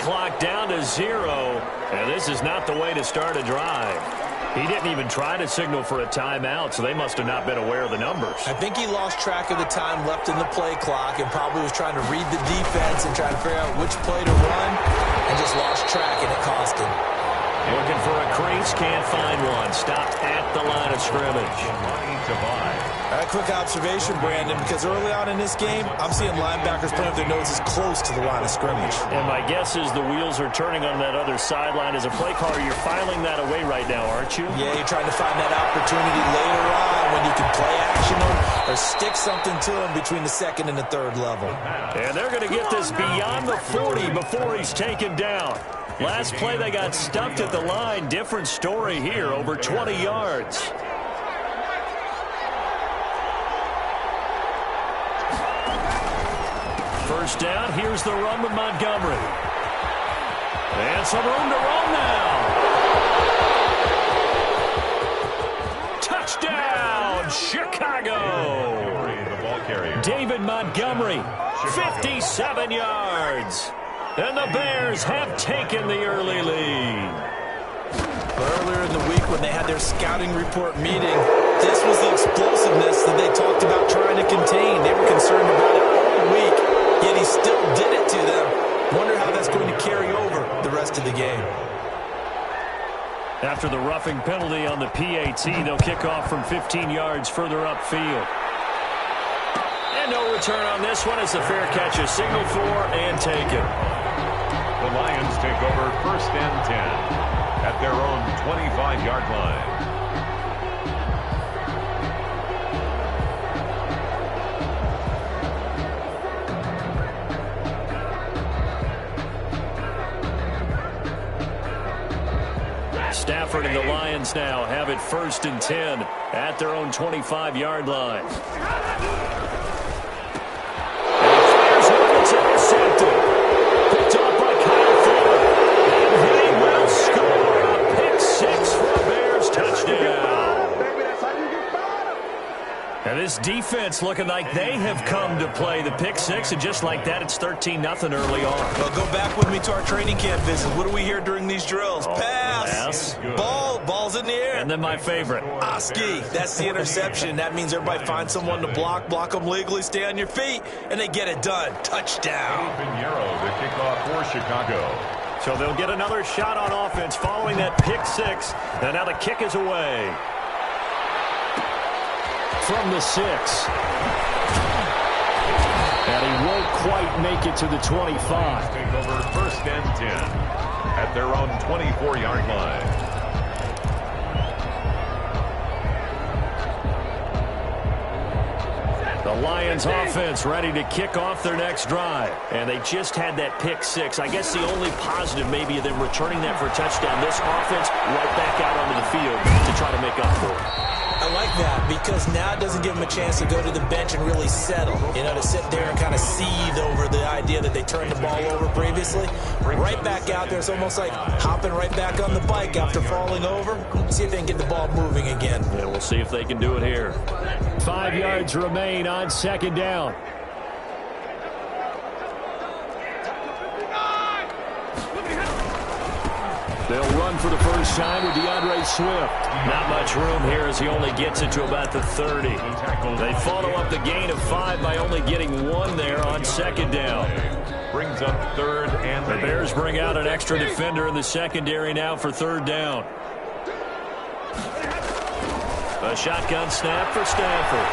clock down to 0, and this is not the way to start a drive. He didn't even try to signal for a timeout, so they must have not been aware of the numbers. I think he lost track of the time left in the play clock and probably was trying to read the defense and try to figure out which play to run and just lost track, and it cost him. Looking for a crease, can't find one. Stopped at the line of scrimmage. A quick observation, Brandon, because early on in this game, I'm seeing linebackers playing with their noses close to the line of scrimmage. And my guess is the wheels are turning on that other sideline. As a play caller, you're filing that away right now, aren't you? Yeah, you're trying to find that opportunity later on when you can play action them or stick something to him between the second and the third level. And they're going to get this beyond the 40 before he's taken down. Last play, they got stumped at the line. Different story here, over 20 yards. First down, here's the run with Montgomery. And some room to run now. Touchdown, Chicago. David Montgomery, 57 yards. And the Bears have taken the early lead. Earlier in the week when they had their scouting report meeting, this was the explosiveness that they talked about trying to contain. They were concerned about it all week, yet he still did it to them. Wonder how that's going to carry over the rest of the game. After the roughing penalty on the PAT, they'll kick off from 15 yards further upfield. And no return on this one as the fair catch is signaled for and taken. The Lions take over 1st and 10 at their own 25-yard line. Stafford and the Lions now have it 1st and 10 at their own 25-yard line. And this defense looking like they have come to play the pick six, and just like that, it's 13-0 early on. Well, go back with me to our training camp visit. What do we hear during these drills? Pass. Ball's in the air. And then my favorite. Oski, that's the interception. That means everybody finds someone to block them legally, stay on your feet, and they get it done. Touchdown. Pinheiro, the kickoff for Chicago. So they'll get another shot on offense following that pick six, and now the kick is away. From the 6. And he won't quite make it to the 25. Take over 1st and 10 at their own 24-yard line. The Lions offense ready to kick off their next drive. And they just had that pick six. I guess the only positive maybe of them returning that for a touchdown. This offense right back out onto the field to try to make up for it. I like that because now it doesn't give them a chance to go to the bench and really settle. You know, to sit there and kind of seethe over the idea that they turned the ball over previously. Right back out there. It's almost like hopping right back on the bike after falling over. See if they can get the ball moving again. Yeah, we'll see if they can do it here. 5 yards remain on 2nd down. They'll run for the first time with DeAndre Swift. Not much room here as he only gets it to about the 30. They follow up the gain of 5 by only getting 1 there on 2nd down. Brings up 3rd and The Bears bring out an extra defender in the secondary now for 3rd down. A shotgun snap for Stafford.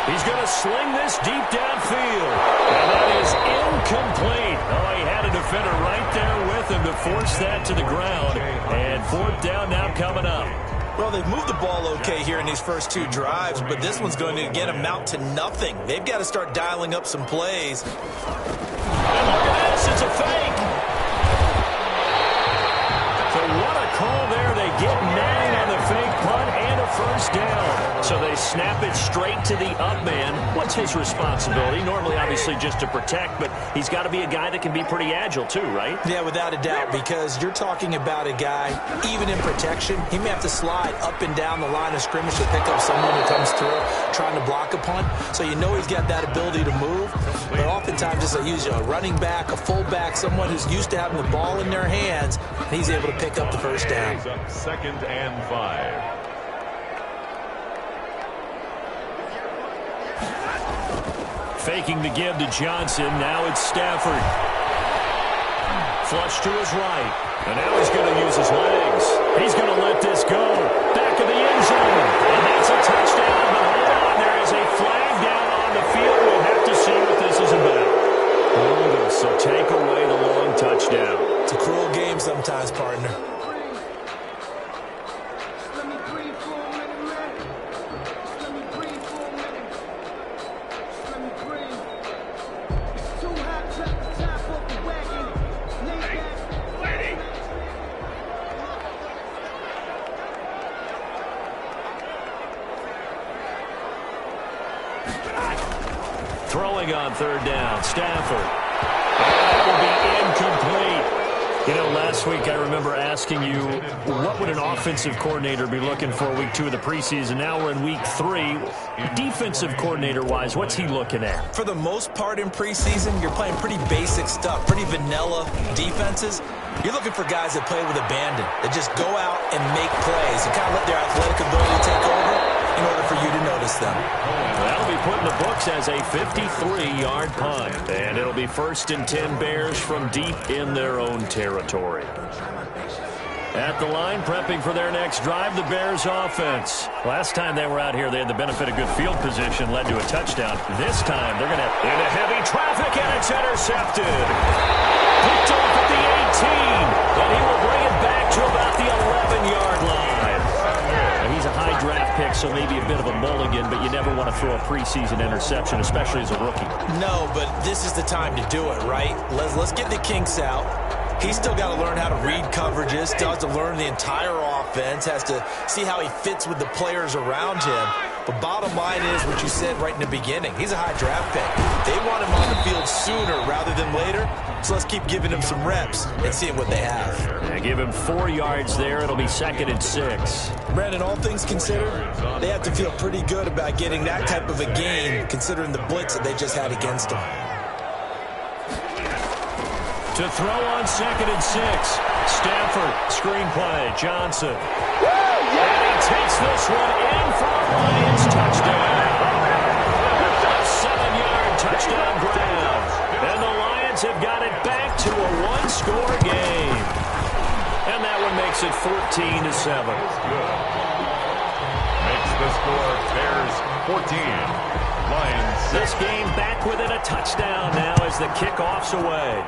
He's going to sling this deep downfield. And that is incomplete. Oh, he had a defender right there with him to force that to the ground. And 4th down now coming up. Well, they've moved the ball okay here in these first 2 drives, but this one's going to, again, amount to nothing. They've got to start dialing up some plays. And look at this. It's a fake. So what a call there. They get 9 on the fake punt and a first down. So they snap it straight to the up man. What's his responsibility? Normally, obviously, just to protect, but he's got to be a guy that can be pretty agile too, right? Yeah, without a doubt, because you're talking about a guy, even in protection, he may have to slide up and down the line of scrimmage to pick up someone who comes through trying to block a punt. So you know he's got that ability to move, but oftentimes just usually a running back, a fullback, someone who's used to having the ball in their hands, and he's able to pick up the first down. Second and 5. Faking the give to Johnson. Now it's Stafford. Flush to his right. And now he's going to use his legs. He's going to let this go. Back of the end zone. And that's a touchdown. But hold on. There is a flag down on the field. We'll have to see what this is about. So take away the long touchdown. It's a cruel game sometimes, partner. Throwing on third down, Stafford. And that will be incomplete. You know, last week I remember asking you, what would an offensive coordinator be looking for week 2 of the preseason? Now we're in week 3. Defensive coordinator-wise, what's he looking at? For the most part in preseason, you're playing pretty basic stuff, pretty vanilla defenses. You're looking for guys that play with abandon, that just go out and make plays and kind of let their athletic ability take over in order for you to notice them. That'll be put in the books as a 53-yard punt. And it'll be 1st and 10 Bears from deep in their own territory. At the line, prepping for their next drive, the Bears offense. Last time they were out here, they had the benefit of good field position, led to a touchdown. This time, they're going to into heavy traffic, and it's intercepted. Picked off at the 18, and he will bring it back to about the 11-yard line. He's a high draft pick, so maybe a bit of a mulligan, but you never want to throw a preseason interception, especially as a rookie. No, but this is the time to do it, right? Let's get the kinks out. He's still got to learn how to read coverages, still has to learn the entire offense, has to see how he fits with the players around him. But bottom line is what you said right in the beginning. He's a high draft pick. They want him on the field sooner rather than later, so let's keep giving him some reps and seeing what they have. They give him 4 yards there. It'll be 2nd and 6. Brandon, all things considered, they have to feel pretty good about getting that type of a gain considering the blitz that they just had against them. To throw on 2nd and 6. Stafford, screenplay, Johnson. And he takes this one in for a Lions touchdown. A 7-yard touchdown grab. And the Lions have got it back to a 1-score game. And that one makes it 14-7. Makes the score Bears 14. Lions. This game back within a touchdown now as the kickoff's away.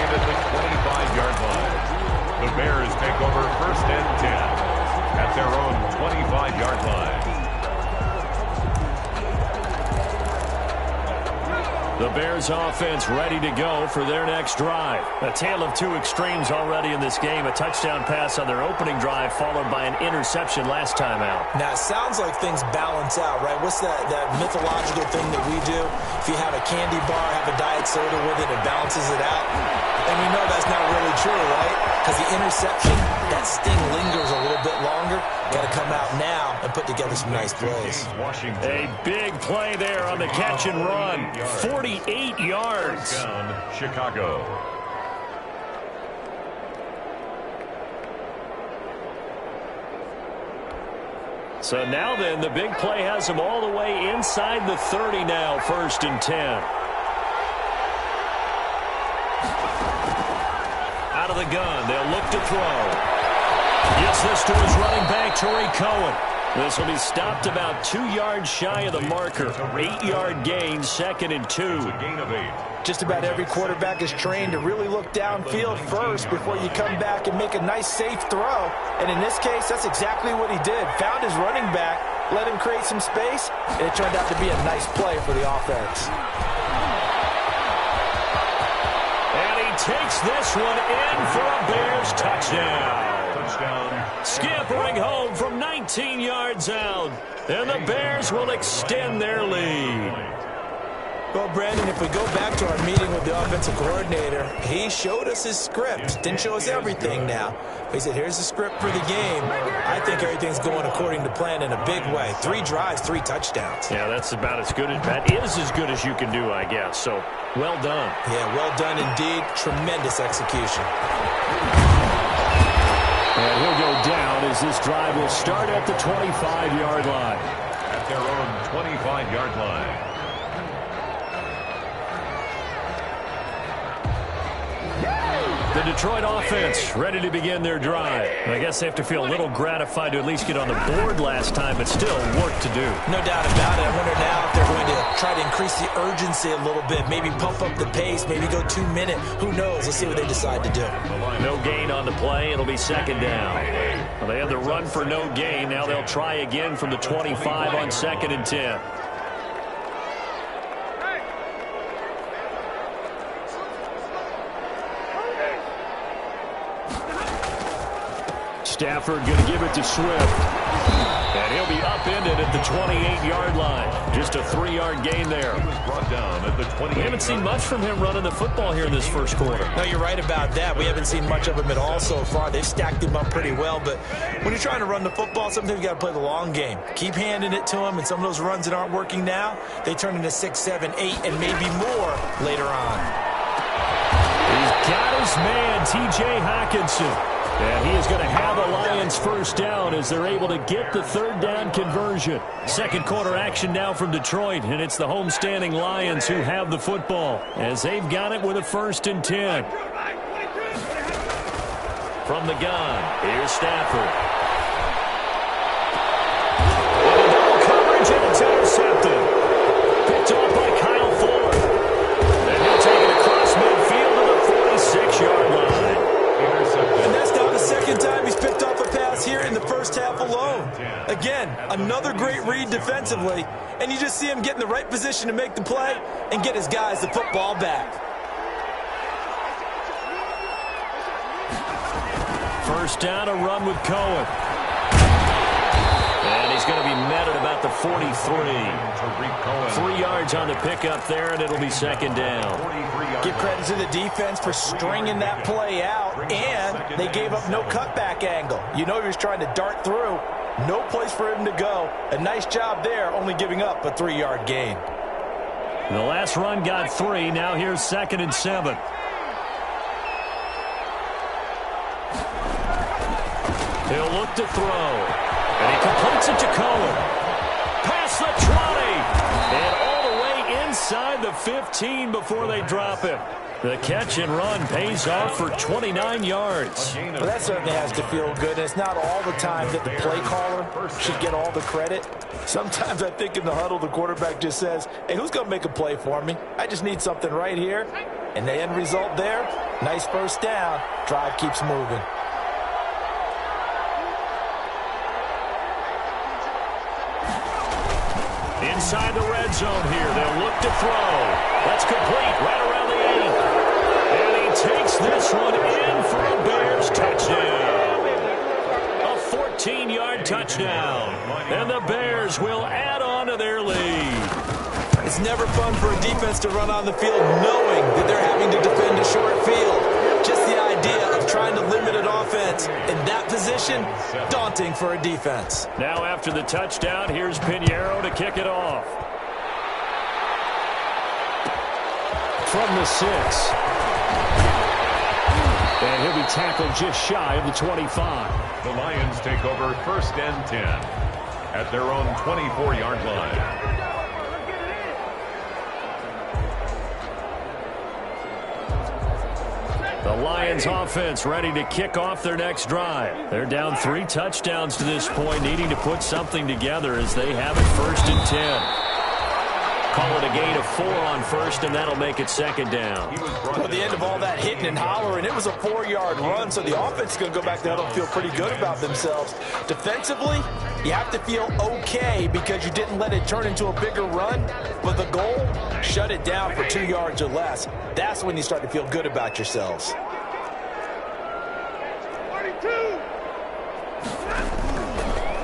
At the 25-yard line. The Bears take over 1st and 10 at their own 25-yard line. The Bears offense ready to go for their next drive. A tale of 2 extremes already in this game. A touchdown pass on their opening drive followed by an interception last time out. Now, it sounds like things balance out, right? What's that mythological thing that we do? If you have a candy bar, have a diet soda with it, it balances it out. And we know that's not really true, right? Because the interception, that sting lingers a little bit longer. Got to come out now and put together some nice plays. A big play there on the catch and run. 48 yards. Down, Chicago. So now then, the big play has them all the way inside the 30 now, 1st and 10. Out of the gun, they'll look to throw. Gets this to his running back, Tariq Cohen. This will be stopped about 2 yards shy of the marker. 8-yard gain, 2nd and 2. A gain of 8. Just about every quarterback is trained to really look downfield first before you come back and make a nice, safe throw. And in this case, that's exactly what he did. Found his running back, let him create some space, and it turned out to be a nice play for the offense. And he takes this one in for a Bears touchdown. Touchdown. Scampering home from 19 yards out. And the Bears will extend their lead. Well, Brandon, if we go back to our meeting with the offensive coordinator, he showed us his script. Didn't show us everything now. He said, here's the script for the game. I think everything's going according to plan in a big way. 3 drives, 3 touchdowns. Yeah, that's about as good as that is as good as you can do, I guess. So, well done. Yeah, well done indeed. Tremendous execution. And he'll go down as this drive will start at the 25-yard line. At their own 25-yard line. The Detroit offense ready to begin their drive. I guess they have to feel a little gratified to at least get on the board last time, but still work to do. No doubt about it. I wonder now if they're going to try to increase the urgency a little bit, maybe pump up the pace, maybe go 2-minute. Who knows? Let's see what they decide to do. No gain on the play. It'll be second down. Well, they had the run for no gain. Now they'll try again from the 25 on 2nd and 10. Stafford going to give it to Swift. And he'll be upended at the 28-yard line. Just a 3-yard gain there. He was brought down at the 28. We haven't seen much from him running the football here in this first quarter. No, you're right about that. We haven't seen much of him at all so far. They've stacked him up pretty well, but when you're trying to run the football, sometimes you got to play the long game. Keep handing it to him, and some of those runs that aren't working now, they turn into 6, 7, 8, and maybe more later on. He's got his man, T.J. Hockenson. And he is going to have a Lions first down as they're able to get the 3rd down conversion. Second quarter action now from Detroit, and it's the homestanding Lions who have the football as they've got it with a 1st and 10. From the gun, here's Stafford. And double coverage, and it's intercepted. Picked off by Kyle Fuller. And he'll take it across midfield to the 46-yard line. And that's not the second time he's picked off a pass here in the first half alone. Again, another great read defensively, and you just see him get in the right position to make the play and get his guys the football back. First down, a run with Cohen. And he's going to be met at about the 43. 3 yards on the pickup there, and it'll be second down. Give credit to the defense for stringing that play out, and they gave up no cutback angle. You know he was trying to dart through. No place for him to go. A nice job there, only giving up a 3-yard gain. The last run got 3. Now here's 2nd and 7. He'll look to throw. And he completes it to Cohen. Past the 20. And all the way inside the 15 before they drop him. The catch and run pays off for 29 yards. Well, that certainly has to feel good. And it's not all the time that the play caller should get all the credit. Sometimes I think in the huddle, the quarterback just says, hey, who's going to make a play for me? I just need something right here. And the end result there, nice first down. Drive keeps moving. Inside the red zone here, they'll look to throw. That's complete right around the 8. And he takes this one in for a Bears touchdown. A 14-yard touchdown. And the Bears will add on to their lead. It's never fun for a defense to run on the field knowing that they're having to defend a short field. Just the idea of trying to limit an offense in that position, daunting for a defense. Now after the touchdown, here's Pinheiro to kick it off. From the 6. And he'll be tackled just shy of the 25. The Lions take over 1st and 10 at their own 24-yard line. The Lions offense ready to kick off their next drive. They're down 3 touchdowns to this point, needing to put something together as they have it 1st and 10. call it a gain of 4 on first, and that'll make it second down. At the end of all that hitting and hollering, it was a 4-yard run, so the offense is going to go back there and feel pretty good about themselves. Defensively, you have to feel okay because you didn't let it turn into a bigger run, but the goal, shut it down for 2 yards or less. That's when you start to feel good about yourselves.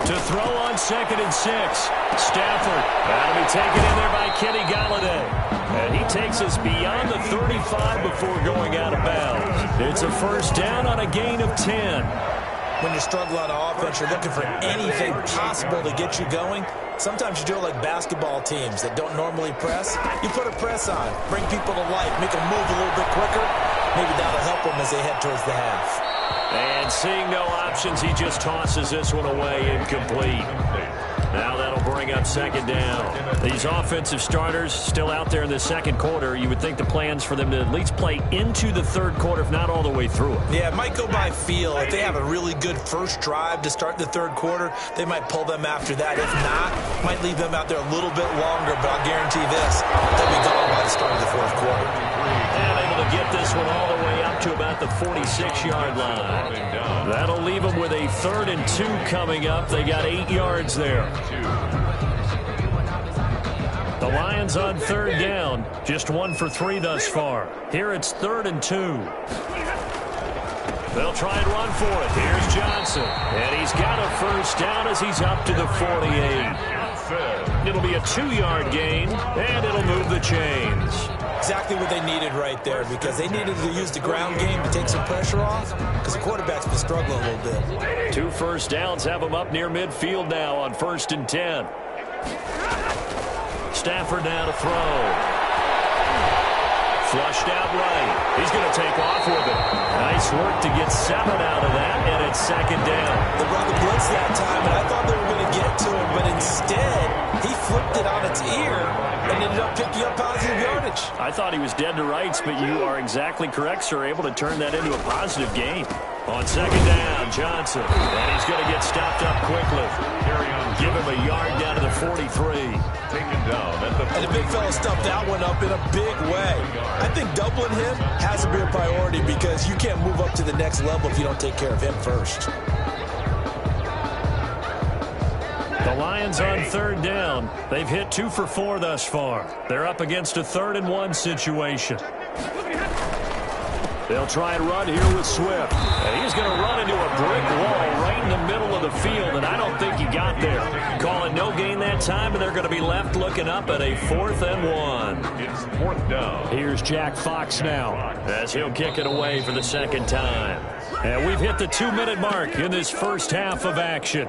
To throw on 2nd and 6. Stafford. That'll be taken in there by Kenny Golladay. And he takes us beyond the 35 before going out of bounds. It's a first down on a gain of 10. When you struggle on offense, you're looking for anything possible to get you going. Sometimes you do it like basketball teams that don't normally press. You put a press on, bring people to life, make them move a little bit quicker. Maybe that'll help them as they head towards the half. And seeing no options, he just tosses this one away, incomplete. Now that'll bring up second down. These offensive starters still out there in the second quarter. You would think the plans for them to at least play into the third quarter, if not all the way through it. Yeah, it might go by feel. If they have a really good first drive to start the third quarter, they might pull them after that. If not, might leave them out there a little bit longer, but I'll guarantee this, they'll be gone by the start of the fourth quarter. And able to get this one all the way up to about the 46-yard line. That'll leave them with a 3rd and 2 coming up. They got 8 yards there. The Lions on 3rd down. Just 1 for 3 thus far. Here it's 3rd and 2. They'll try and run for it. Here's Johnson. And he's got a first down as he's up to the 48. It'll be a 2-yard gain, and it'll move the chains. Exactly what they needed right there, because they needed to use the ground game to take some pressure off, because the quarterback's been struggling a little bit. 2 first downs have them up near midfield now on 1st and 10. Stafford now to throw. Flushed out right. He's going to take off with it. Nice work to get 7 out of that, and it's second down. They brought the blitz that time, and I thought they were going to get to him, but instead, he flipped it on its ear and ended up picking up positive yardage. I thought he was dead to rights, but you are exactly correct, sir. Able to turn that into a positive gain. On second down, Johnson. And he's going to get stopped up quickly. Give him a yard down to the 43. Taken down at the 40. And the big fella stuffed that one up in a big way. I think doubling him has to be a priority, because you can't move up to the next level if you don't take care of him first. The Lions on 3rd down. They've hit 2 for 4 thus far. They're up against a 3rd and 1 situation. They'll try and run here with Swift. And he's going to run into a brick wall right in the middle of the field, and I don't think he got there. Call it no gain that time, and they're going to be left looking up at a 4th and 1. It's 4th down. Here's Jack Fox now as he'll kick it away for the second time. And we've hit the 2-minute mark in this first half of action.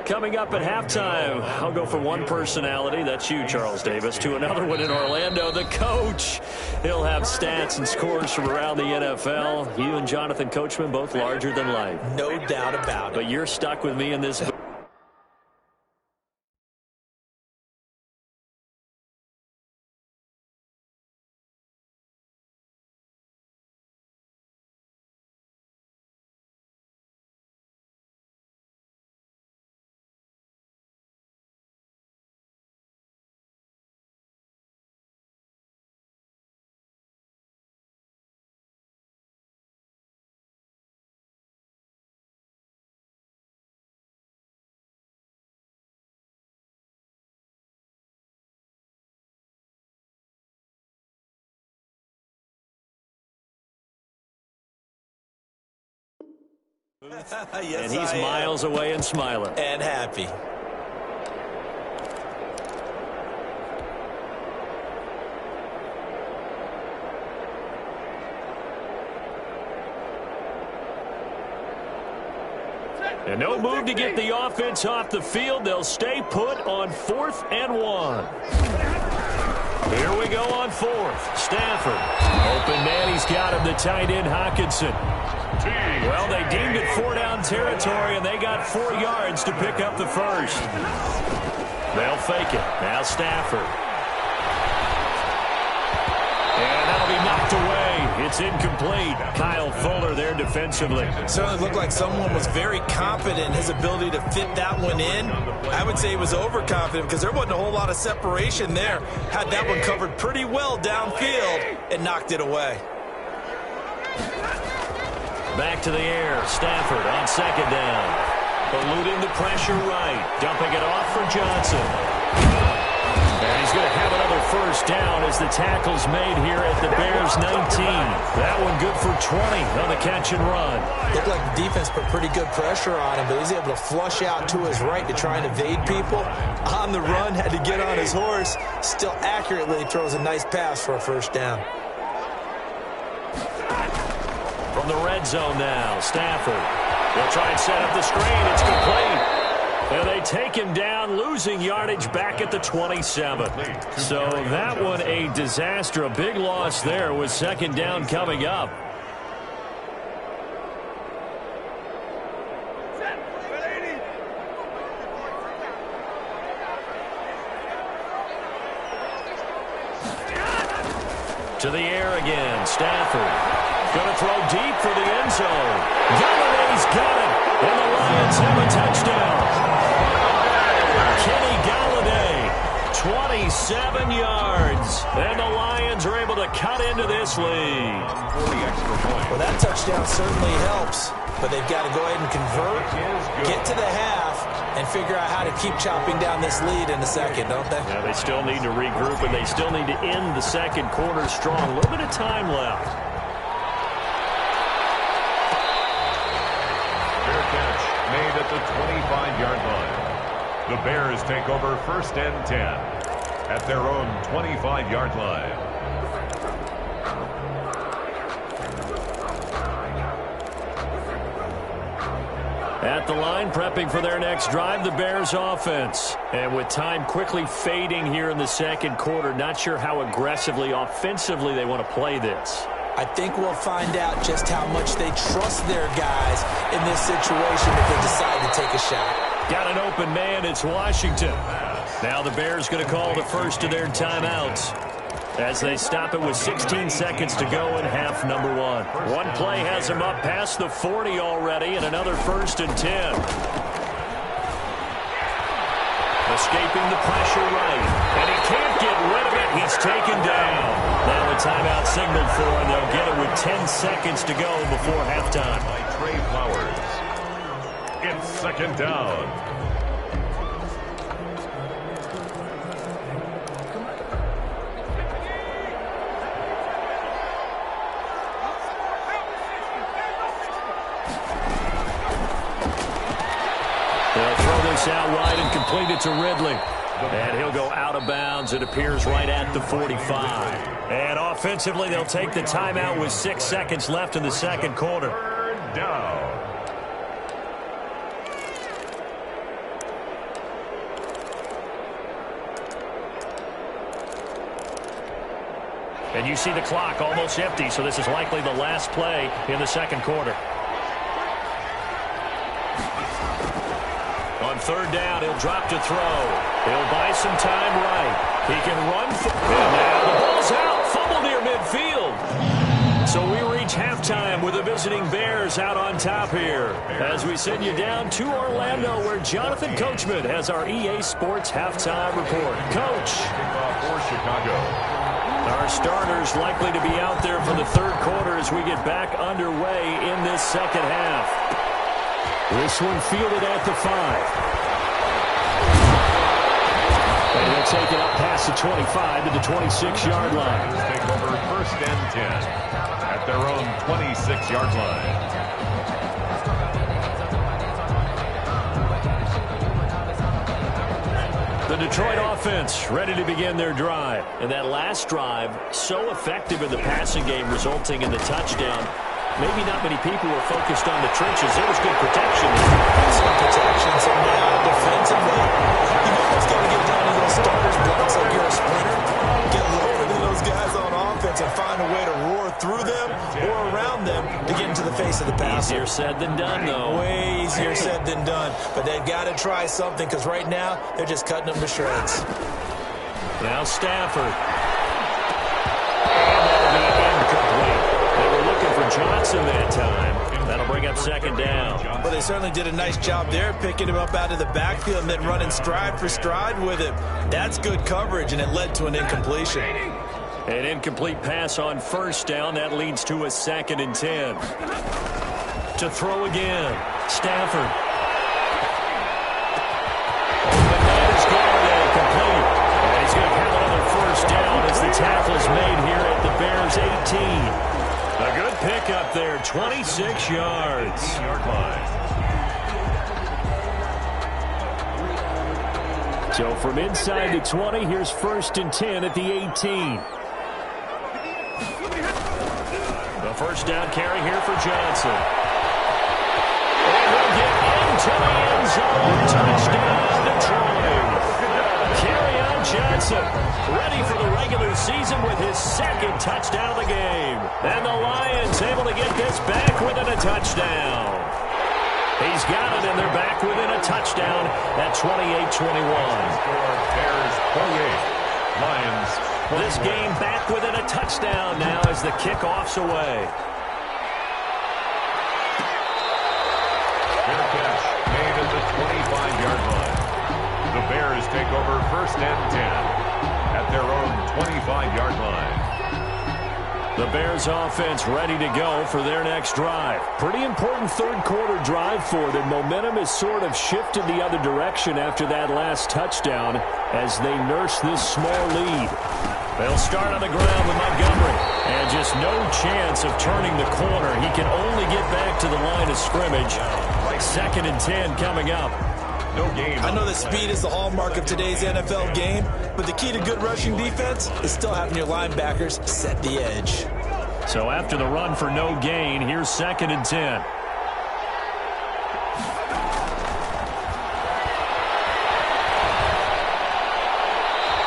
Coming up at halftime, I'll go from one personality, that's you, Charles Davis, to another one in Orlando, the coach. He'll have stats and scores from around the NFL. You and Jonathan Coachman, both larger than life. No doubt about it. But you're stuck with me in this. Yes, and he's miles away and smiling. And happy. And no move to get the offense off the field. They'll stay put on 4th and 1. Here we go on 4th. Stafford. Open man, he's got him, the tight end, Hockenson. Well, they deemed it 4-down territory, and they got 4 yards to pick up the first. They'll fake it. Now Stafford. And that'll be knocked away. it's incomplete. Kyle Fuller there defensively. Certainly looked like someone was very confident in his ability to fit that one in. I would say he was overconfident because there wasn't a whole lot of separation there. Had that one covered pretty well downfield and knocked it away. Back to the air. Stafford on second down. Eluding the pressure right. Dumping it off for Johnson. And he's going to have another first down as the tackle's made here at the Bears' 19. That one good for 20 on the catch and run. Looked like the defense put pretty good pressure on him, but he's able to flush out to his right to try and evade people. On the run, had to get on his horse. Still accurately throws a nice pass for a first down. From the red zone now, Stafford. They'll try and set up the screen. It's complete. And they take him down, losing yardage back at the 27. So that one a disaster. A big loss there with second down coming up. To the air again, Stafford. Going to throw deep for the end zone. Galladay's got it. And the Lions have a touchdown. Kenny Galladay, 27 yards. And the Lions are able to cut into this lead. Well, that touchdown certainly helps, but they've got to go ahead and convert, get to the half, and figure out how to keep chopping down this lead in the second, don't they? Yeah, they still need to regroup, and they still need to end the second quarter strong. A little bit of time left. Fair catch made at the 25-yard line. The Bears take over first and 10 at their own 25-yard line. At the line, prepping for their next drive, the Bears offense. And with time quickly fading here in the second quarter, not sure how aggressively, offensively they want to play this. I think we'll find out just how much they trust their guys in this situation if they decide to take a shot. Got an open man, it's Washington. Now the Bears going to call the first of their timeouts as they stop it with 16 seconds to go in half number one. One play has them up past the 40 already, and another first and 10. Escaping the pressure right, and he can't get rid of it. He's taken down. Now a timeout signaled for, and they'll get it with 10 seconds to go before halftime. By Trey Flowers. It's second down. They'll throw this out wide and complete it to Ridley. And he'll go out of bounds. It appears right at the 45. And offensively, they'll take the timeout with 6 seconds left in the second quarter. Third down. And you see the clock almost empty, so this is likely the last play in the second quarter. On third down, he'll drop to throw. He'll buy some time right. He can run. And now the ball's out. Fumble near midfield. So we reach halftime with the visiting Bears out on top here as we send you down to Orlando where Jonathan Coachman has our EA Sports halftime report. Coach. Kickoff for Chicago. Our starters likely to be out there for the third quarter as we get back underway in this second half. This one fielded at the 5. And they'll take it up past the 25 to the 26-yard line. Take over first and 10 at their own 26-yard line. The Detroit offense ready to begin their drive. And that last drive, so effective in the passing game, resulting in the touchdown. Maybe not many people were focused on the trenches. There was good protection. Excellent protection. So now, defensively, you've almost got to get down to those starters' blocks like you're a sprinter. Get lower than those guys on offense and find a way to roar through them or around them to get into the face of the passer. Easier said than done, though. Way easier said than done. But they've got to try something because right now, they're just cutting them to shreds. Now Stafford. And that'll be incomplete. They Johnson that time. That'll bring up second down. Well, they certainly did a nice job there, picking him up out of the backfield and then running stride for stride with him. That's good coverage, and it led to an incompletion. An incomplete pass on first down. That leads to a 2nd and 10. To throw again. Stafford. The man is gone and complete. And he's going to have another first down as the tackle is made here at the Bears' 18. A good pickup there, 26 yards. So from inside the 20, here's 1st and 10 at the 18. The first down carry here for Johnson. And he'll get into the end zone. Touchdown, Detroit. Kerryon Johnson, ready for the regular season with his 2nd touchdown of the game. And the Lions able to get this back within a touchdown. He's got it, and they're back within a touchdown at 28-21. Bears 28, Lions 21. This game back within a touchdown now as the kickoff's away. Fair catch made at the 25-yard line. The Bears take over 1st and 10 at their own 25-yard line. The Bears offense ready to go for their next drive. Pretty important third-quarter drive for them. Momentum has sort of shifted the other direction after that last touchdown as they nurse this small lead. They'll start on the ground with Montgomery. And just no chance of turning the corner. He can only get back to the line of scrimmage. 2nd and 10 coming up. No game. I know that speed is the hallmark of today's NFL game, but the key to good rushing defense is still having your linebackers set the edge. So after the run for no gain, here's 2nd and 10.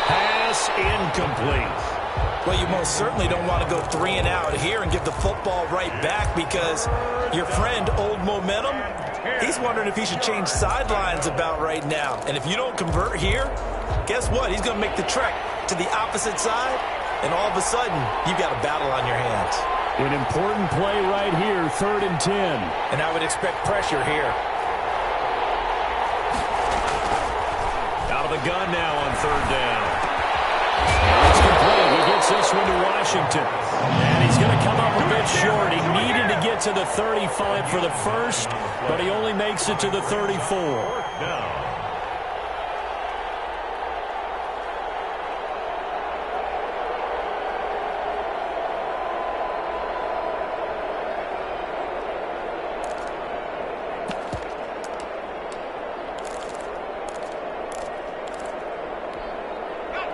Pass incomplete. Well, you most certainly don't want to go 3 and out here and give the football right back because your friend, Old Momentum, he's wondering if he should change sidelines about right now. And if you don't convert here, guess what? He's going to make the trek to the opposite side, and all of a sudden, you've got a battle on your hands. An important play right here, 3rd and 10. And I would expect pressure here. Out of the gun now on 3rd down. And it's complete. He gets this one to Washington. And he's going to come up a bit short. He needed to get to the 35 for the first, but he only makes it to the 34. Down.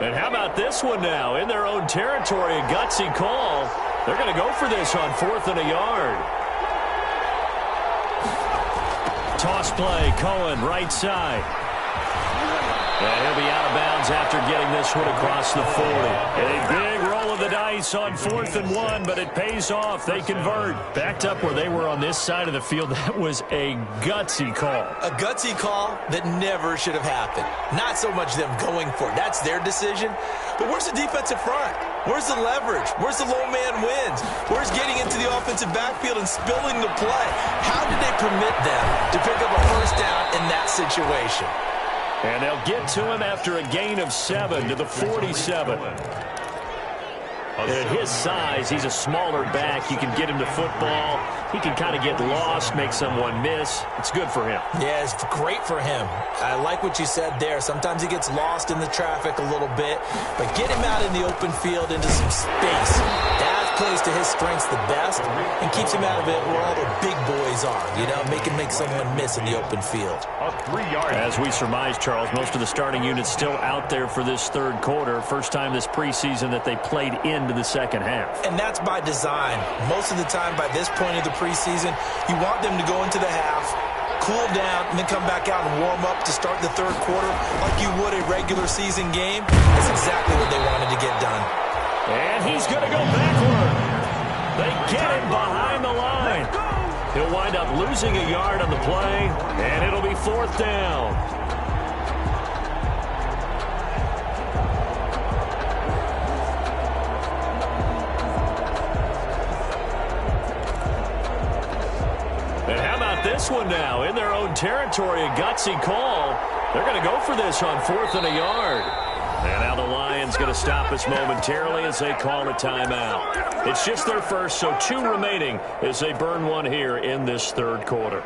And how about this one now? In their own territory, a gutsy call. They're going to go for this on 4th and a yard. Toss play, Cohen, right side. And he'll be out of bounds after getting this one across the 40. A big roll of the dice on 4th and 1, but it pays off. They convert. Backed up where they were on this side of the field. That was a gutsy call. A gutsy call that never should have happened. Not so much them going for it. That's their decision. But where's the defensive front? Where's the leverage? Where's the low man wins? Where's getting into the offensive backfield and spilling the play? How did they permit them to pick up a first down in that situation? And they'll get to him after a gain of 7 to the 47. At his size, he's a smaller back. You can get him to football. He can kind of get lost, make someone miss. It's good for him. Yeah, it's great for him. I like what you said there. Sometimes he gets lost in the traffic a little bit, but get him out in the open field into some space. That plays to his strengths the best and keeps him out of it where all the big boys are. You know, make someone miss in the open field. As we surmise, Charles, most of the starting units still out there for this 3rd quarter. First time this preseason that they played into the 2nd half. And that's by design. Most of the time by this point of the preseason, you want them to go into the half, cool down, and then come back out and warm up to start the 3rd quarter like you would a regular season game. That's exactly what they wanted to get done. And he's going to go backward. They get him behind the line. He'll wind up losing a yard on the play, and it'll be 4th down. this one now? In their own territory, a gutsy call. They're going to go for this on 4th and a yard. And now the Lions going to stop us momentarily as they call a timeout. It's just their first, so 2 remaining as they burn one here in this 3rd quarter.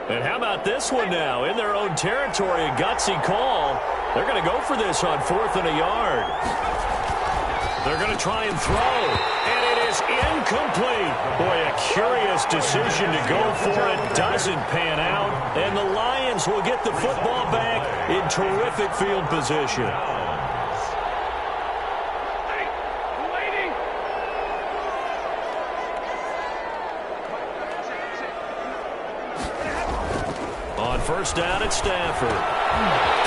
And how about this one now? In their own territory, a gutsy call. They're going to go for this on 4th and a yard. They're going to try and throw, and it is incomplete. Boy, a curious decision to go for it. Doesn't pan out, and the Lions will get the football back in terrific field position. On 1st down at Stafford.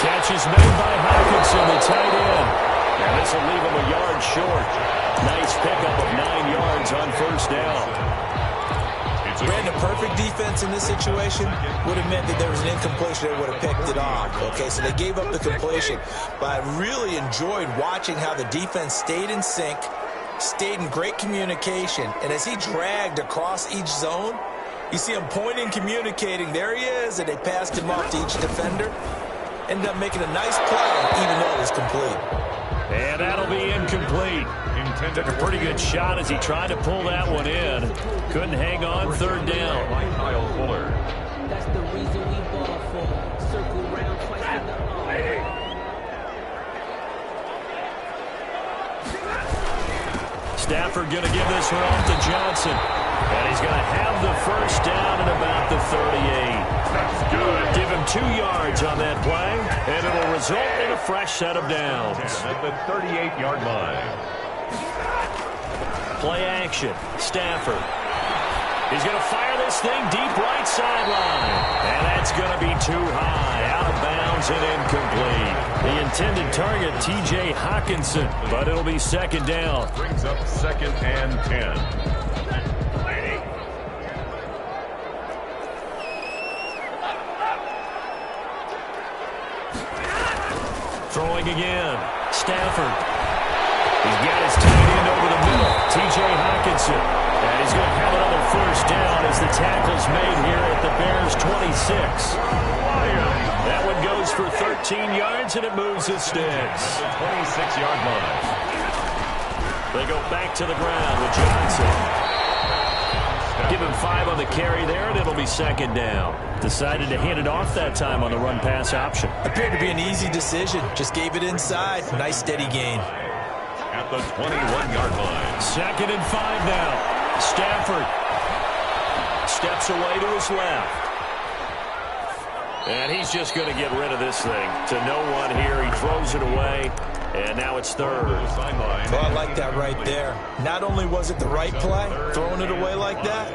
Catch is made by Hawkinson, the tight end. And this will leave him a yard short. Nice pickup of 9 yards on 1st down. Brandon, a perfect defense in this situation would have meant that there was an incompletion. They would have picked it off. Okay, so they gave up the completion. But I really enjoyed watching how the defense stayed in sync, stayed in great communication. And as he dragged across each zone, you see him pointing, communicating. There he is, and they passed him off to each defender. Ended up making a nice play, even though it was complete. And that'll be incomplete. Took a pretty good shot as he tried to pull that one in. Couldn't hang on 3rd down. Kyle Fuller. That's the reason we ball for. Circle round twice in the Stafford going to give this one off to Johnson. And he's going to have the 1st down at about the 38. That's good. Give him 2 yards on that play, and it'll result in a fresh set of downs. At the 38-yard line. Play action. Stafford. He's going to fire this thing deep right sideline. And that's going to be too high. Out of bounds and incomplete. The intended target, T.J. Hawkinson, but it'll be 2nd down. Brings up 2nd and 10. Throwing again. Stafford. He's got his tight end over the middle. T.J. Hawkinson. And he's going to have another 1st down as the tackle's made here at the Bears' 26. That one goes for 13 yards, and it moves the sticks. 26-yard line. They go back to the ground with Johnson. Give him 5 on the carry there, and it'll be 2nd down. Decided to hand it off that time on the run-pass option. Appeared to be an easy decision. Just gave it inside. Nice steady gain. At the 21-yard line. 2nd and 5 now. Stafford steps away to his left. And he's just going to get rid of this thing. To no one here. He throws it away. And now it's 3rd. Well, I like that right there. Not only was it the right play, throwing it away like that,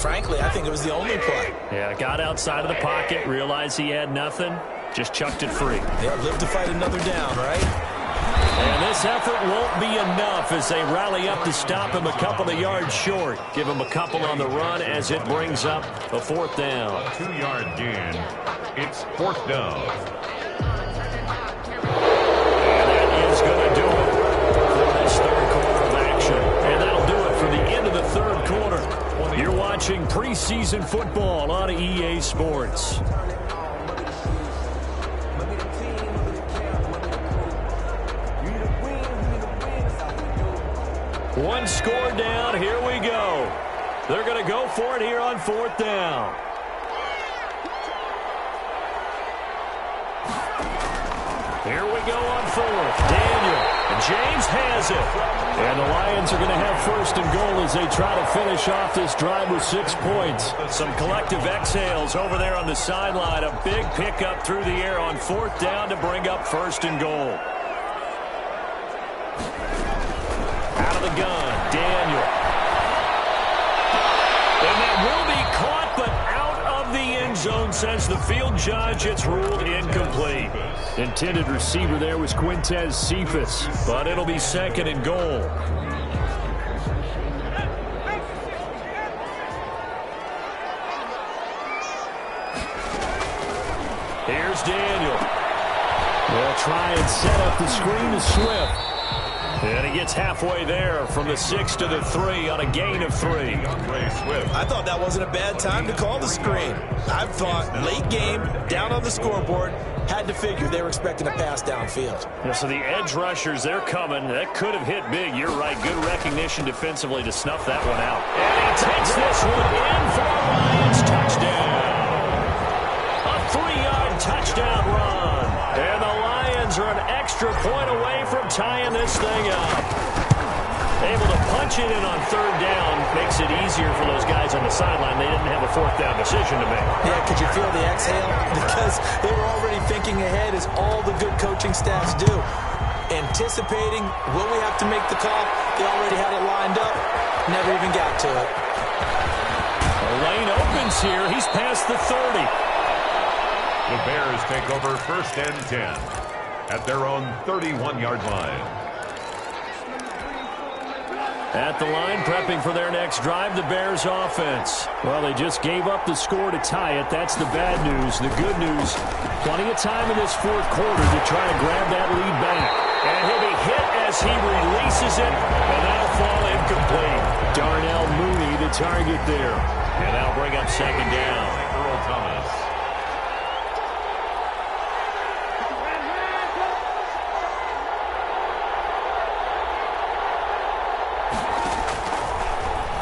frankly, I think it was the only play. Yeah, got outside of the pocket, realized he had nothing, just chucked it free. Yeah, live to fight another down, right? And this effort won't be enough as they rally up to stop him a couple of yards short. Give him a couple on the run as it brings up a 4th down. A 2-yard gain. It's 4th down. Is going to do it for this 3rd quarter of action. And that'll do it for the end of the 3rd quarter. You're watching preseason football on EA Sports. One score down. Here we go. They're going to go for it here on 4th down. Here we go on 4th. Daniel. And James has it. And the Lions are going to have 1st and goal as they try to finish off this drive with 6 points. Some collective exhales over there on the sideline. A big pickup through the air on 4th down to bring up 1st and goal. Out of the gun. Daniel. And that will be caught, but out of the end zone, says the field judge. It's ruled incomplete. Intended receiver there was Quintez Cephas, but it'll be 2nd and goal. Here's Daniel. They'll try and set up the screen to Swift. And he gets halfway there from the 6 to the 3 on a gain of 3. I thought that wasn't a bad time to call the screen. I thought late game, down on the scoreboard, had to figure they were expecting a pass downfield. Yeah, so the edge rushers, they're coming. That could have hit big. You're right. Good recognition defensively to snuff that one out. And he takes this one in for a Lions touchdown. A 3-yard touchdown run. And the Lions are an extra point away from tying this thing up. Able to punch it in on 3rd down makes it easier for those guys on the sideline. They didn't have a 4th down decision to make. Yeah, could you feel the exhale? Because they were already thinking ahead, as all the good coaching staffs do. Anticipating, will we have to make the call? They already had it lined up. Never even got to it. The lane opens here. He's past the 30. The Bears take over 1st and 10 at their own 31-yard line. At the line, prepping for their next drive, the Bears offense. Well, they just gave up the score to tie it. That's the bad news. The good news, plenty of time in this 4th quarter to try to grab that lead back. And he'll be hit as he releases it, and that'll fall incomplete. Darnell Mooney, the target there. And that'll bring up 2nd down. Earl Thomas.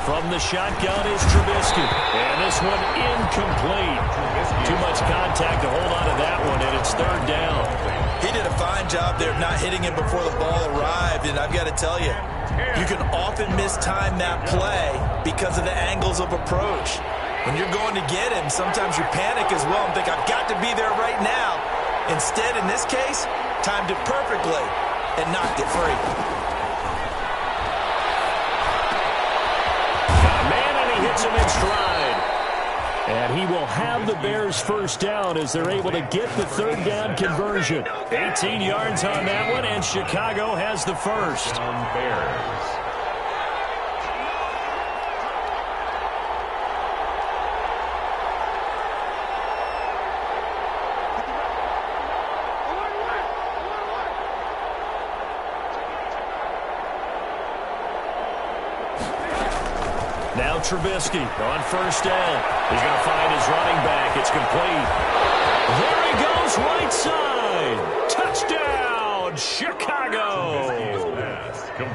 From the shotgun is Trubisky. And this one incomplete. Too much contact to hold on to that one, and it's 3rd down. He did a fine job there of not hitting him before the ball arrived, and I've got to tell you, you can often mistime that play because of the angles of approach. When you're going to get him, sometimes you panic as well and think, I've got to be there right now. Instead, in this case, timed it perfectly and knocked it free. Hits him in stride. And he will have the Bears 1st down as they're able to get the 3rd down conversion. 18 yards on that one, and Chicago has the 1st. Bears. Now Trubisky on 1st down. He's going to find his running back. It's complete. There he goes, right side. Touchdown, Chicago.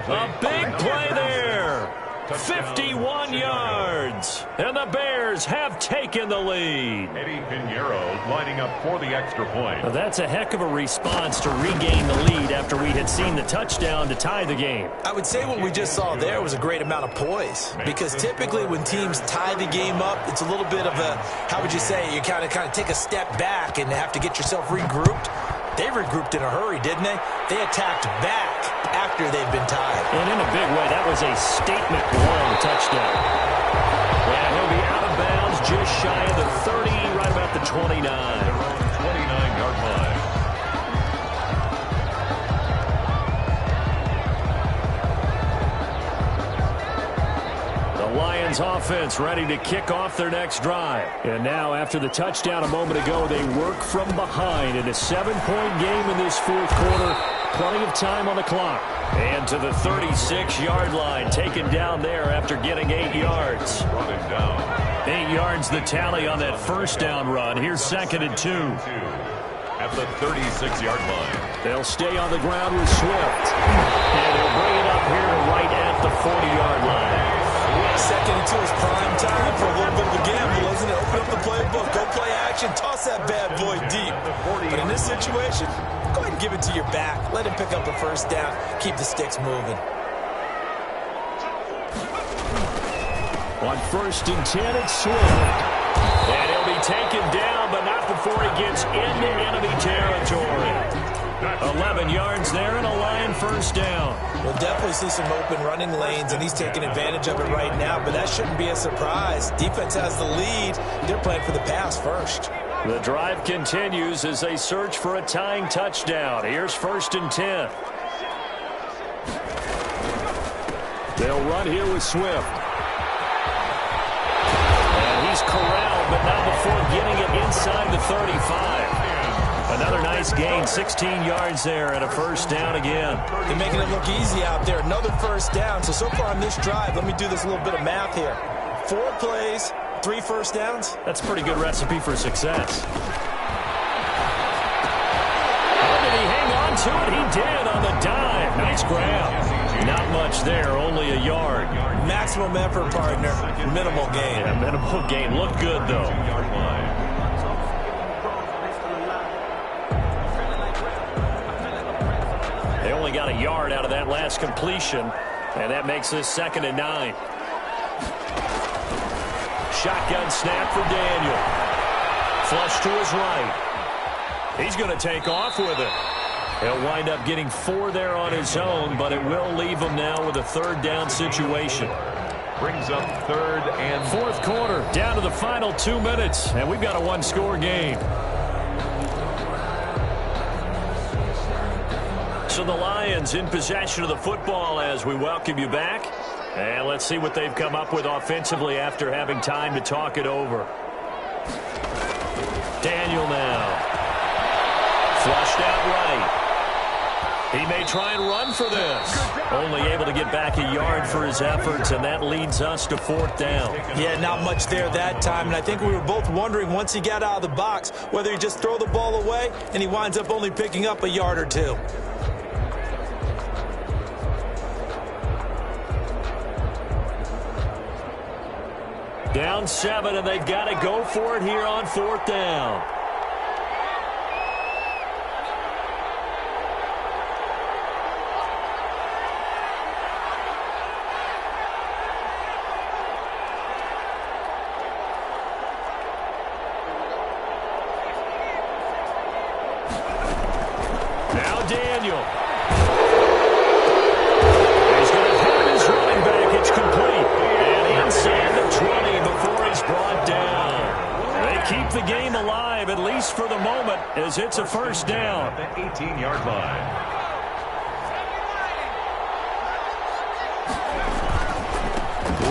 A big play there. 51 yards. And the Bears have taken the lead. Eddie Pinheiro lining up for the extra point. Well, that's a heck of a response to regain the lead after we had seen the touchdown to tie the game. I would say what we just saw there was a great amount of poise, because typically when teams tie the game up, it's a little bit of a, how would you say, you kind of take a step back and have to get yourself regrouped. They regrouped in a hurry, didn't they? They attacked back after they'd been tied. And in a big way, that was a statement-long touchdown. And he'll be out of bounds just shy of the 30, right about the 29. 29-yard line. The Lions offense ready to kick off their next drive. And now, after the touchdown a moment ago, they work from behind in a 7-point game in this 4th quarter. Plenty of time on the clock. And to the 36-yard line, taken down there after getting 8 yards. Running down. 8 yards the tally on that 1st down run. Here's 2nd and 2. At the 36-yard line. They'll stay on the ground with Swift. And they'll bring it up here right at the 40-yard line. 2nd and 2 is prime time for a little bit of a gamble, isn't it? Open up the playbook, go play action, toss that bad boy deep. But in this situation, go ahead and give it to your back. Let him pick up a 1st down. Keep the sticks moving. On 1st and 10, it's Swift. And he'll be taken down, but not before he gets into enemy territory. 11 yards there and a Lion 1st down. We'll definitely see some open running lanes, and he's taking advantage of it right now, but that shouldn't be a surprise. Defense has the lead. They're playing for the pass first. The drive continues as they search for a tying touchdown. Here's 1st and 10. They'll run here with Swift. And he's corralled, but not before getting it inside the 35. Another nice gain, 16 yards there and a first down again. They're making it look easy out there. Another first down. So far on this drive, let me do this little bit of math here. 4 plays, 3 first downs. That's a pretty good recipe for success. Oh, did he hang on to it? He did on the dive. Nice grab. Not much there, only a yard. Maximum effort, partner. Minimal gain. Yeah, minimal gain. Looked good, though. They only got a yard out of that last completion, and that makes this 2nd and 9. Shotgun snap for Daniel. Flush to his right. He's going to take off with it. He'll wind up getting 4 there on his own, but it will leave him now with a 3rd down situation. Brings up 3rd and 4th quarter, down to the final 2 minutes, and we've got a 1-score game. So the Lions in possession of the football as we welcome you back. And let's see what they've come up with offensively after having time to talk it over. Daniel now. Flushed out right. He may try and run for this. Only able to get back a yard for his efforts, and that leads us to 4th down. Yeah, not much there that time, and I think we were both wondering once he got out of the box whether he just throw the ball away, and he winds up only picking up a yard or 2. Down 7, and they've got to go for it here on 4th down. Now Daniel. He's going to have his running back. It's complete. And inside the 20 before he's brought down. They keep the game alive, at least for the moment, as it's a first down. At the 18-yard line.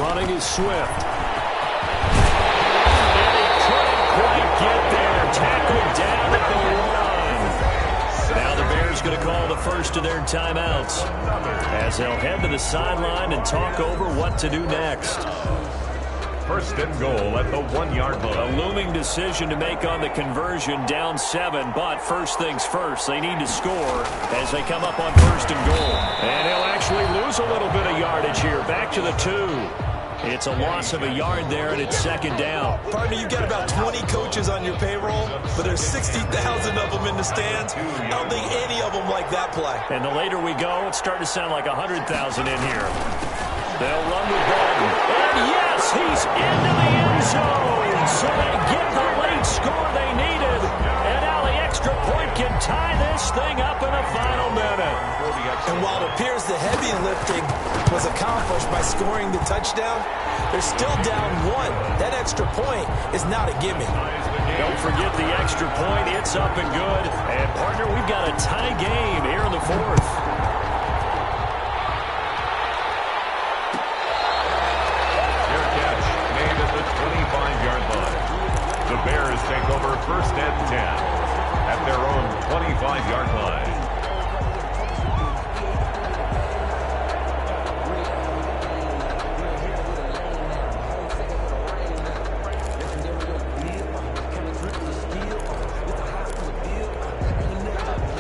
Running is Swift. And he couldn't quite get there. Tackled down at the 1. Now the Bears going to call the first of their timeouts as they'll head to the sideline and talk over what to do next. 1st and goal at the 1-yard line. A looming decision to make on the conversion, down 7, but first things first, they need to score as they come up on 1st and goal. And he'll actually lose a little bit of yardage here, back to the 2. It's a loss of a yard there, and it's 2nd down. Partner, you've got about 20 coaches on your payroll, but there's 60,000 of them in the stands. I don't think any of them like that play. And the later we go, it's starting to sound like 100,000 in here. They'll run with Bolton. And yes, he's into the end zone. So they get the late score they needed. And now the extra point can tie this thing up in the final minute. And while it appears the heavy lifting was accomplished by scoring the touchdown, they're still down 1. That extra point is not a gimme. Don't forget the extra point. It's up and good. And, partner, we've got a tie game here in the 4th. The Bears take over 1st and 10 at their own 25-yard line.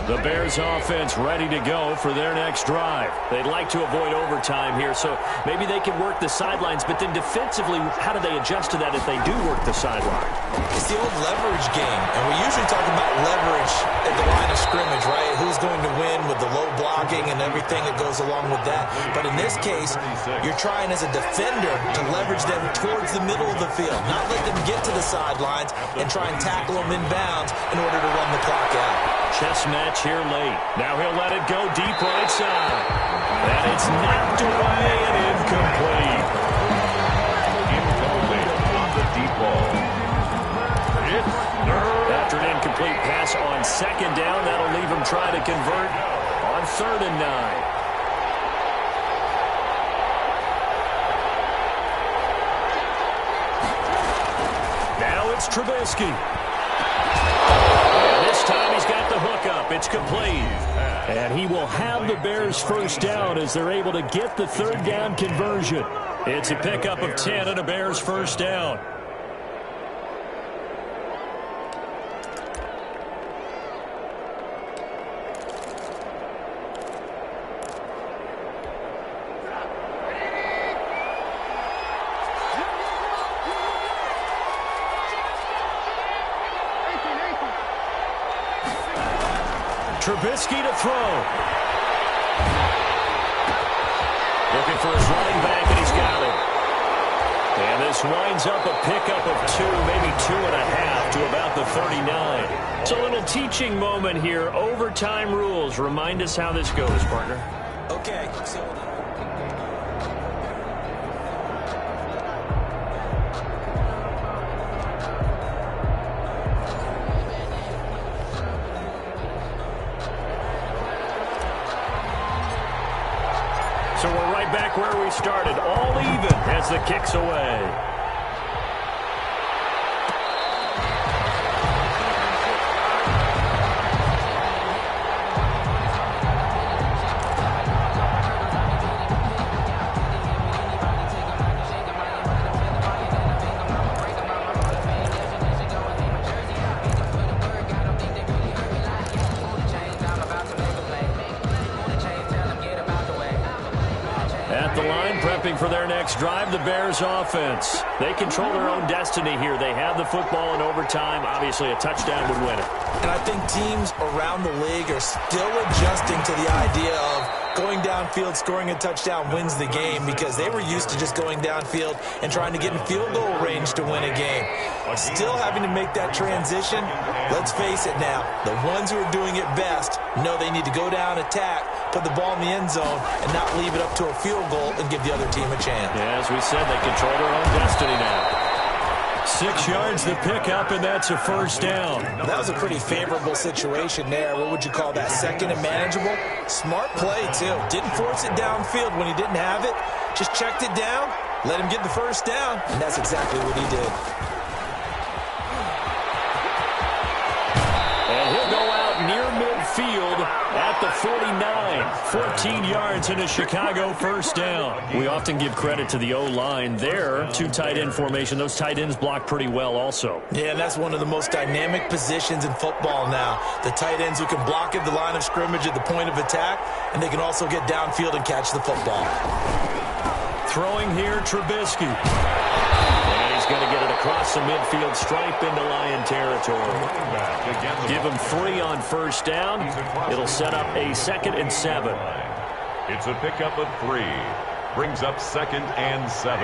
The Bears offense ready to go for their next drive. They'd like to avoid overtime here, so maybe they can work the sidelines, but then defensively, how do they adjust to that if they do work the sideline? It's the old leverage game, and we usually talk about leverage at the line of scrimmage, right? Who's going to win with the low blocking and everything that goes along with that. But in this case, you're trying as a defender to leverage them towards the middle of the field, not let them get to the sidelines and try and tackle them inbounds in order to run the clock out. Chess match here late. Now he'll let it go deep right side. And it's knocked away and incomplete. Incomplete on the deep ball. After an incomplete pass on 2nd down, that'll leave him trying to convert on 3rd and 9. Now it's Trubisky. And this time he's got It's complete. And he will have the Bears first down as they're able to get the third down conversion. It's a pickup of 10 and a Bears first down. Trubisky to throw. Looking for his running back, and he's got it. And this winds up a pickup of 2, maybe 2.5 to about the 39. It's a little teaching moment here. Overtime rules. Remind us how this goes, partner. Okay, so we're right back where we started, all even as the kick's away. For their next drive, the Bears offense. They control their own destiny here. They have the football in overtime. Obviously, a touchdown would win it. And I think teams around the league are still adjusting to the idea of going downfield, scoring a touchdown wins the game, because they were used to just going downfield and trying to get in field goal range to win a game. Still having to make that transition. Let's face it now, the ones who are doing it best know they need to go down, attack, put the ball in the end zone, and not leave it up to a field goal and give the other team a chance. Yeah, as we said, they control their own destiny now. 6 yards the pickup, and that's a first down. That was a pretty favorable situation there. What would you call that? Second and manageable? Smart play, too. Didn't force it downfield when he didn't have it. Just checked it down, let him get the first down, and that's exactly what he did. And he'll go out near midfield at the 49. 14 yards in a Chicago first down. We often give credit to the O-line there. 2 tight end formation. Those tight ends block pretty well also. Yeah, and that's one of the most dynamic positions in football now. The tight ends who can block at the line of scrimmage at the point of attack, and they can also get downfield and catch the football. Throwing here, Trubisky. And he's going to get it across the midfield stripe into Lion territory. Give him 3 on first down. It'll set up a 2nd and 7. It's a pickup of 3. Brings up 2nd and 7.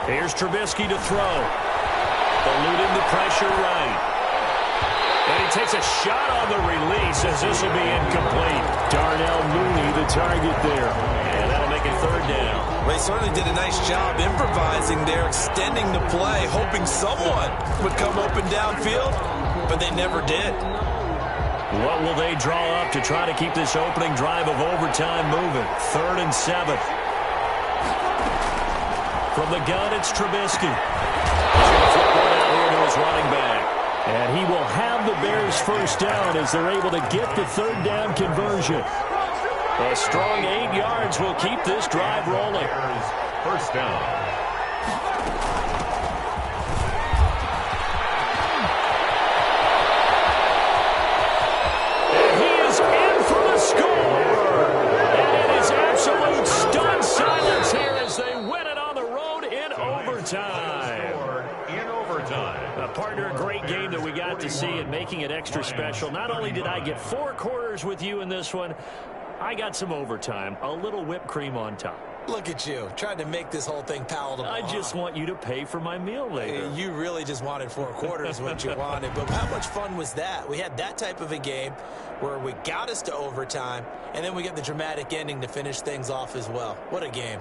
Here's Trubisky to throw. Eluding the pressure right. And he takes a shot on the release as this will be incomplete. Darnell Mooney, the target there. And that'll make it 3rd down. They certainly did a nice job improvising there, extending the play, hoping someone would come open downfield, but they never did. What will they draw up to try to keep this opening drive of overtime moving? 3rd and 7. From the gun, it's Trubisky. He's going to flip one out here to his running back. And he will have the Bears first down as they're able to get the 3rd down conversion. A strong 8 yards will keep this drive rolling. First down. And he is in for the score. And it is absolute stunned silence here as they win it on the road in overtime. Partner, a great game that we got to see and making it extra special. Not only did I get 4 quarters with you in this one, I got some overtime, a little whipped cream on top. Look at you, trying to make this whole thing palatable. I just want you to pay for my meal later. You really just wanted 4 quarters what you wanted, but how much fun was that? We had that type of a game where we got us to overtime, and then we get the dramatic ending to finish things off as well. What a game.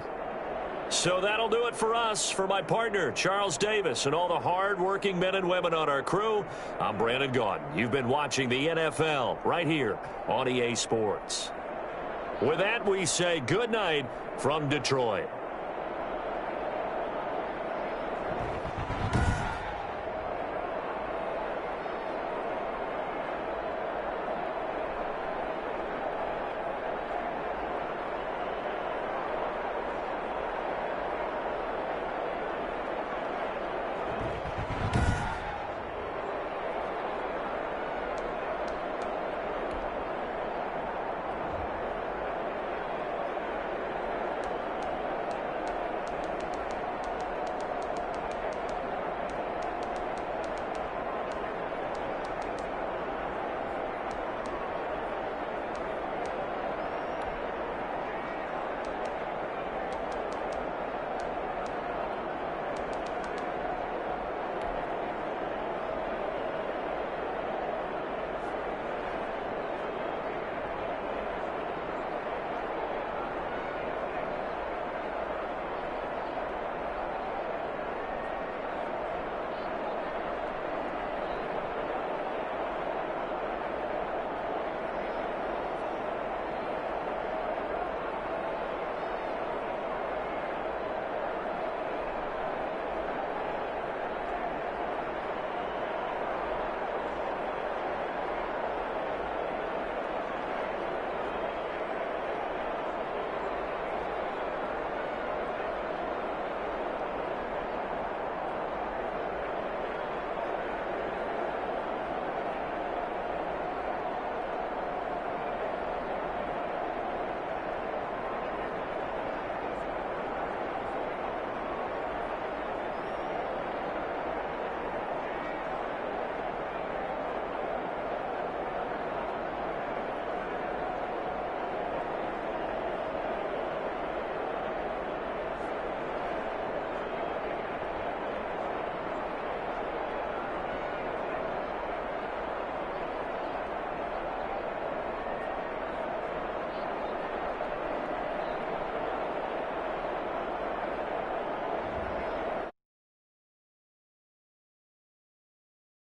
So that'll do it for us. For my partner, Charles Davis, and all the hard-working men and women on our crew, I'm Brandon Gaudin. You've been watching the NFL right here on EA Sports. With that, we say good night from Detroit.